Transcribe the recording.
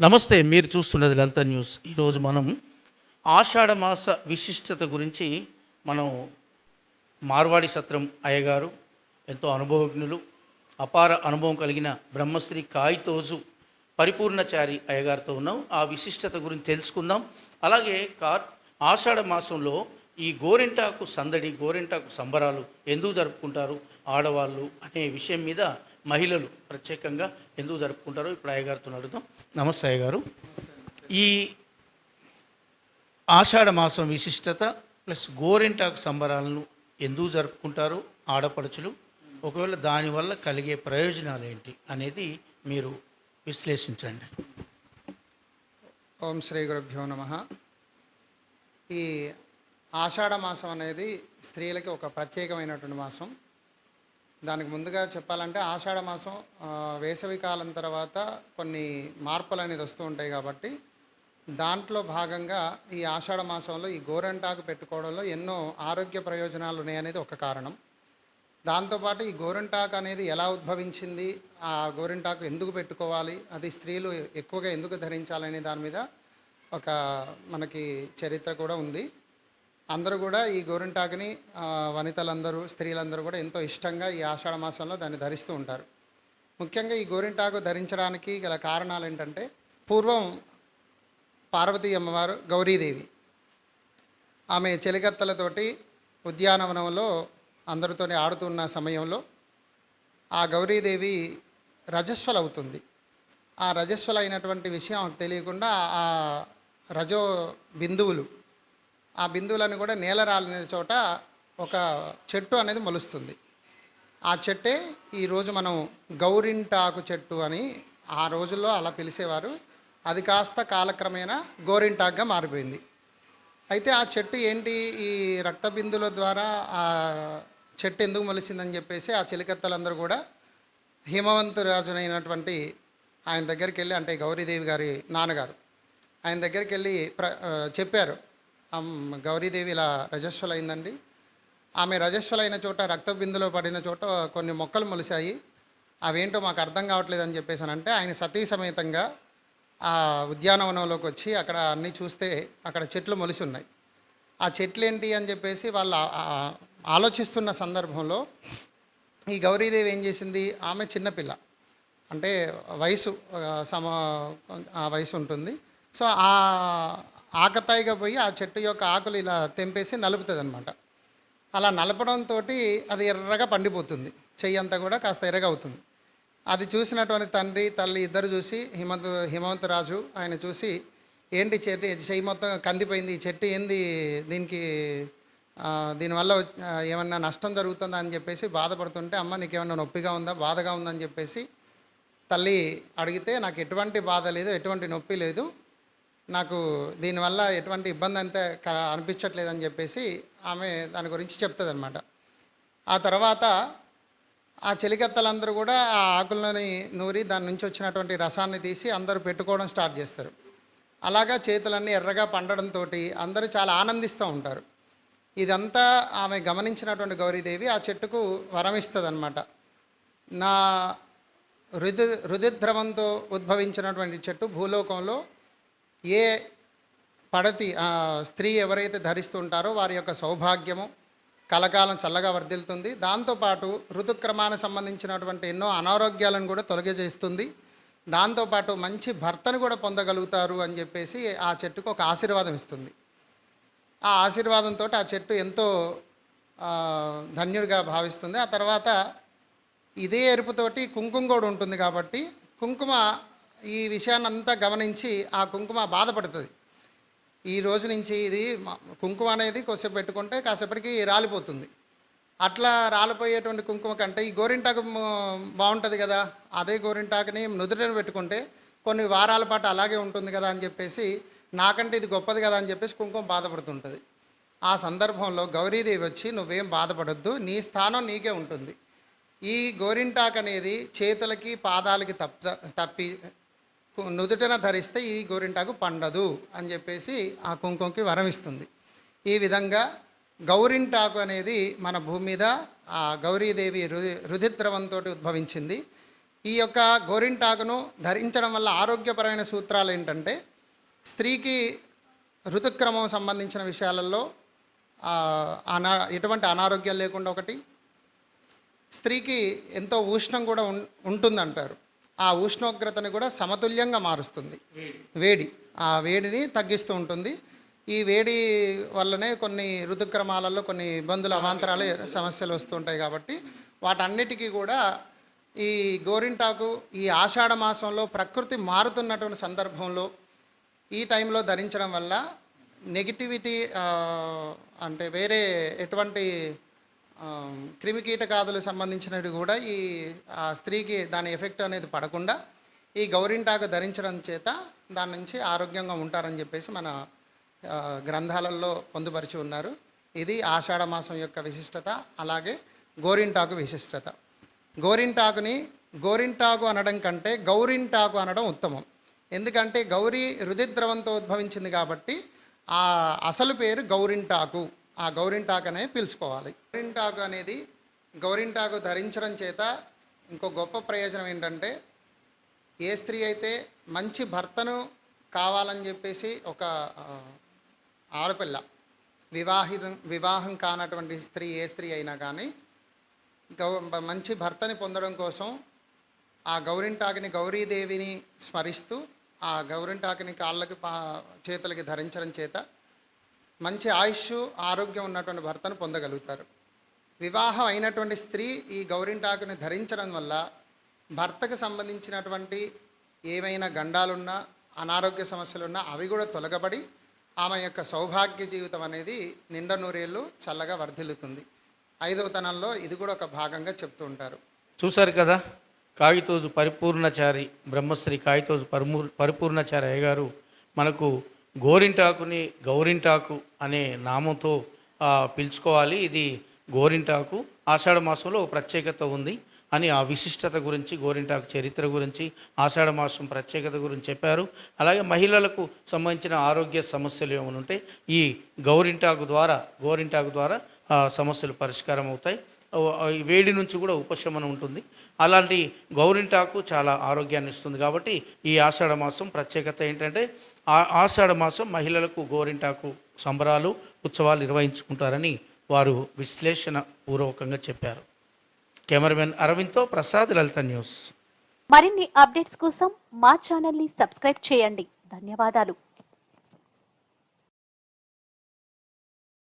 నమస్తే. మీరు చూస్తున్నది లలిత న్యూస్. ఈరోజు మనం ఆషాఢ మాస విశిష్టత గురించి మనం మార్వాడి సత్రం అయ్యగారు, ఎంతో అనుభవజ్ఞులు, అపార అనుభవం కలిగిన బ్రహ్మశ్రీ కాయితోజు పరిపూర్ణచారి అయ్యగారితో ఉన్నాం. ఆ విశిష్టత గురించి తెలుసుకుందాం. అలాగే ఆషాఢ మాసంలో ఈ గోరింటాకు సందడి, గోరింటాకు సంబరాలు ఎందుకు జరుపుకుంటారు ఆడవాళ్ళు అనే విషయం మీద మహిళలు ప్రత్యేకంగా ఎందుకు జరుపుకుంటారో ఇప్పుడు అయ్యగారితో అడుగుతాం. నమస్తే అయ్యగారు. ఈ ఆషాఢ మాసం విశిష్టత ప్లస్ గోరింటాకు సంబరాలను ఎందుకు జరుపుకుంటారు ఆడపడుచులు, ఒకవేళ దానివల్ల కలిగే ప్రయోజనాలు ఏంటి అనేది మీరు విశ్లేషించండి. ఓం శ్రీ గురుభ్యో నమః. ఈ ఆషాఢ మాసం అనేది స్త్రీలకి ఒక ప్రత్యేకమైనటువంటి మాసం. దానికి ముందుగా చెప్పాలంటే ఆషాఢ మాసం వేసవి కాలం తర్వాత కొన్ని మార్పులు అనేది వస్తూ ఉంటాయి కాబట్టి దాంట్లో భాగంగా ఈ ఆషాఢ మాసంలో ఈ గోరింటాకు పెట్టుకోవడంలో ఎన్నో ఆరోగ్య ప్రయోజనాలు ఉన్నాయనేది ఒక కారణం. దాంతోపాటు ఈ గోరింటాకు అనేది ఎలా ఉద్భవించింది, ఆ గోరింటాకు ఎందుకు పెట్టుకోవాలి, అది స్త్రీలు ఎక్కువగా ఎందుకు ధరించాలనే దాని మీద ఒక మనకి చరిత్ర కూడా ఉంది. అందరూ కూడా ఈ గోరింటాకుని వనితలందరూ, స్త్రీలందరూ కూడా ఎంతో ఇష్టంగా ఈ ఆషాఢ మాసంలో దాన్ని ధరిస్తూ ఉంటారు. ముఖ్యంగా ఈ గోరింటాకు ధరించడానికి గల కారణాలు ఏంటంటే, పూర్వం పార్వతీ అమ్మవారు గౌరీదేవి ఆమె చెలికత్తలతోటి ఉద్యానవనంలో అందరితోనే ఆడుతున్న సమయంలో ఆ గౌరీదేవి రజస్వల అవుతుంది. ఆ రజస్వల అయినటువంటి విషయం ఆమెకు తెలియకుండా ఆ రజో బిందువులు, ఆ బిందువులను కూడా నేల రాలిన చోట ఒక చెట్టు అనేది మొలుస్తుంది. ఆ చెట్టే ఈరోజు మనం గౌరింటాకు చెట్టు అని ఆ రోజుల్లో అలా పిలిచేవారు. అది కాస్త కాలక్రమేణా గోరింటాకుగా మారిపోయింది. అయితే ఆ చెట్టు ఏంటి, ఈ రక్త బిందువుల ద్వారా ఆ చెట్టు ఎందుకు మొలిసిందని చెప్పేసి ఆ చెలికత్తలందరూ కూడా హిమవంతురాజునైనటువంటి ఆయన దగ్గరికి వెళ్ళి, అంటే గౌరీదేవి గారి నాన్నగారు ఆయన దగ్గరికి వెళ్ళి చెప్పారు, గౌరీదేవి ఇలా రజస్వలైందండి, ఆమె రజస్వలైన చోట రక్త బిందులో పడిన చోట కొన్ని మొక్కలు మొలిశాయి, అవేంటో మాకు అర్థం కావట్లేదు అని చెప్పేసానంటే ఆయన సతీ సమేతంగా ఆ ఉద్యానవనంలోకి వచ్చి అక్కడ అన్నీ చూస్తే అక్కడ చెట్లు మొలిసి ఉన్నాయి. ఆ చెట్లు ఏంటి అని చెప్పేసి వాళ్ళు ఆలోచిస్తున్న సందర్భంలో ఈ గౌరీదేవి ఏం చేసింది, ఆమె చిన్నపిల్ల, అంటే వయసు ఆ వయసు ఉంటుంది. సో ఆకతాయిగా పోయి ఆ చెట్టు యొక్క ఆకులు ఇలా తెంపేసి నలుపుతుంది అనమాట. అలా నలపడంతో అది ఎర్రగా పండిపోతుంది, చెయ్యి అంతా కూడా కాస్త ఎర్రగా అవుతుంది. అది చూసినటువంటి తండ్రి తల్లి ఇద్దరు చూసి హిమవంతరాజు ఆయన చూసి, ఏంటి చెట్టు చెయ్యి మొత్తం కందిపోయింది, ఈ చెట్టు ఏంది, దీనివల్ల ఏమన్నా నష్టం జరుగుతుందా అని చెప్పేసి బాధపడుతుంటే, అమ్మ నీకేమన్నా నొప్పిగా ఉందా, బాధగా ఉందని చెప్పేసి తల్లి అడిగితే, నాకు ఎటువంటి బాధ లేదు, ఎటువంటి నొప్పి లేదు, నాకు దీనివల్ల ఎటువంటి ఇబ్బంది అంతే అనిపించట్లేదని చెప్పేసి ఆమె దాని గురించి చెప్తుంది అనమాట. ఆ తర్వాత ఆ చెలికత్తలందరూ కూడా ఆ ఆకులని నూరి దాని నుంచి వచ్చినటువంటి రసాన్ని తీసి అందరూ పెట్టుకోవడం స్టార్ట్ చేస్తారు. అలాగా చేతులన్నీ ఎర్రగా పండడంతో అందరూ చాలా ఆనందిస్తూ ఉంటారు. ఇదంతా ఆమె గమనించినటువంటి గౌరీదేవి ఆ చెట్టుకు వరం ఇస్తుంది అనమాట. నా రుధిద్రవంతో ఉద్భవించినటువంటి చెట్టు భూలోకంలో ఏ పడతి స్త్రీ ఎవరైతే ధరిస్తుంటారో వారి యొక్క సౌభాగ్యము కలకాలం చల్లగా వర్ధిల్లుతుంది. దాంతోపాటు ఋతుక్రమానికి సంబంధించినటువంటి ఎన్నో అనారోగ్యాలను కూడా తొలగజేస్తుంది. దాంతోపాటు మంచి భర్తను కూడా పొందగలుగుతారు అని చెప్పేసి ఆ చెట్టుకు ఒక ఆశీర్వాదం ఇస్తుంది. ఆ ఆశీర్వాదంతో ఆ చెట్టు ఎంతో ధన్యుడిగా భావిస్తుంది. ఆ తర్వాత ఇదే ఎరుపుతోటి కుంకుమ కూడా ఉంటుంది కాబట్టి కుంకుమ ఈ విషయాన్ని అంతా గమనించి ఆ కుంకుమ బాధపడుతుంది. ఈ రోజు నుంచి ఇది కుంకుమ అనేది కొద్దిసేపు పెట్టుకుంటే కాసేపటికి రాలిపోతుంది. అట్లా రాలిపోయేటువంటి కుంకుమ కంటే ఈ గోరింటాకు బాగుంటుంది కదా, అదే గోరింటాకుని నుదుటను పెట్టుకుంటే కొన్ని వారాల పాటు అలాగే ఉంటుంది కదా అని చెప్పేసి, నాకంటే ఇది గొప్పది కదా అని చెప్పేసి కుంకుమ బాధపడుతుంటుంది. ఆ సందర్భంలో గౌరీదేవి వచ్చి, నువ్వేం బాధపడొద్దు, నీ స్థానం నీకే ఉంటుంది, ఈ గోరింటాకు అనేది చేతులకి పాదాలకి తప్పి నుదుటన ధరిస్తే ఈ గోరింటాకు పండదు అని చెప్పేసి ఆ కుంకుమకి వరం ఇస్తుంది. ఈ విధంగా గౌరింటాకు అనేది మన భూమి మీద ఆ గౌరీదేవి రుధిద్రవంతో ఉద్భవించింది. ఈ యొక్క గోరింటాకును ధరించడం వల్ల ఆరోగ్యపరమైన సూత్రాలు ఏంటంటే, స్త్రీకి ఋతుక్రమం సంబంధించిన విషయాలలో ఎటువంటి అనారోగ్యాలు లేకుండా ఒకటి, స్త్రీకి ఎంతో ఉష్ణం కూడా ఉంటుందంటారు. ఆ ఉష్ణోగ్రతను కూడా సమతుల్యంగా మారుస్తుంది. వేడి, ఆ వేడిని తగ్గిస్తూ ఉంటుంది. ఈ వేడి వల్లనే కొన్ని ఋతుక్రమాలలో కొన్ని ఇబ్బందులు, అవాంతరాలు, సమస్యలు వస్తుంటాయి. కాబట్టి వాటన్నిటికీ కూడా ఈ గోరింటాకు ఈ ఆషాఢ మాసంలో ప్రకృతి మారుతున్నటువంటి సందర్భంలో ఈ టైంలో ధరించడం వల్ల నెగిటివిటీ, అంటే వేరే ఎటువంటి క్రిమికీటకాదులకు సంబంధించినవి కూడా ఈ స్త్రీకి దాని ఎఫెక్ట్ అనేది పడకుండా ఈ గౌరింటాకు ధరించడం చేత దాని నుంచి ఆరోగ్యంగా ఉంటారని చెప్పేసి మన గ్రంథాలలో పొందుపరిచి ఉన్నారు. ఇది ఆషాఢ మాసం యొక్క విశిష్టత. అలాగే గోరింటాకు విశిష్టత. గోరింటాకు అనడం కంటే గౌరింటాకు అనడం ఉత్తమం. ఎందుకంటే గౌరీ రుధిద్రవంతో ఉద్భవించింది కాబట్టి ఆ అసలు పేరు గౌరింటాకు. ఆ గౌరింటాకు అనే పిలుచుకోవాలి. గౌరింటాకు ధరించడం చేత ఇంకో గొప్ప ప్రయోజనం ఏంటంటే, ఏ స్త్రీ అయితే మంచి భర్తను కావాలని చెప్పేసి ఒక ఆడపిల్ల, వివాహం కానటువంటి స్త్రీ ఏ స్త్రీ అయినా కానీ మంచి భర్తని పొందడం కోసం ఆ గౌరింటాకుని, గౌరీదేవిని స్మరిస్తూ ఆ గౌరింటాకుని కాళ్ళకి చేతులకి ధరించడం చేత మంచి ఆయుష్, ఆరోగ్యం ఉన్నటువంటి భర్తను పొందగలుగుతారు. వివాహం అయినటువంటి స్త్రీ ఈ గౌరింటాకుని ధరించడం వల్ల భర్తకు సంబంధించినటువంటి ఏవైనా గండాలున్నా, అనారోగ్య సమస్యలున్నా అవి కూడా తొలగబడి ఆమె యొక్క సౌభాగ్య జీవితం అనేది నిండా నూరేళ్ళు చల్లగా వర్ధిల్లుతుంది. 5వ తనంలో ఇది కూడా ఒక భాగంగా చెప్తూ ఉంటారు. చూశారు కదా, కాగితోజు పరిపూర్ణచారి బ్రహ్మశ్రీ కాగితోజు పరిపూర్ణచారి అయ్యగారు మనకు గోరింటాకుని గౌరింటాకు అనే నామంతో పిలుచుకోవాలి. ఇది గోరింటాకు ఆషాఢ మాసంలో ఒక ప్రత్యేకత ఉంది అని ఆ విశిష్టత గురించి, గోరింటాకు చరిత్ర గురించి, ఆషాఢ మాసం ప్రత్యేకత గురించి చెప్పారు. అలాగే మహిళలకు సంబంధించిన ఆరోగ్య సమస్యలు ఏమైనా ఉంటే ఈ గోరింటాకు ద్వారా సమస్యలు పరిష్కారం అవుతాయి. వేడి నుంచి కూడా ఉపశమనం ఉంటుంది. అలాంటి గౌరింటాకు చాలా ఆరోగ్యాన్ని ఇస్తుంది. కాబట్టి ఈ ఆషాఢ మాసం ప్రత్యేకత ఏంటంటే, ఆషాఢ మాసం మహిళలకు గోరింటాకు సంబరాలు, ఉత్సవాలు నిర్వహించుకుంటారని వారు విశ్లేషణ పూర్వకంగా చెప్పారు. కెమెరామెన్ అరవింద్తో ప్రసాద్, లలిత న్యూస్. మరిన్ని అప్డేట్స్ కోసం మా ఛానల్ని సబ్స్క్రైబ్ చేయండి. ధన్యవాదాలు.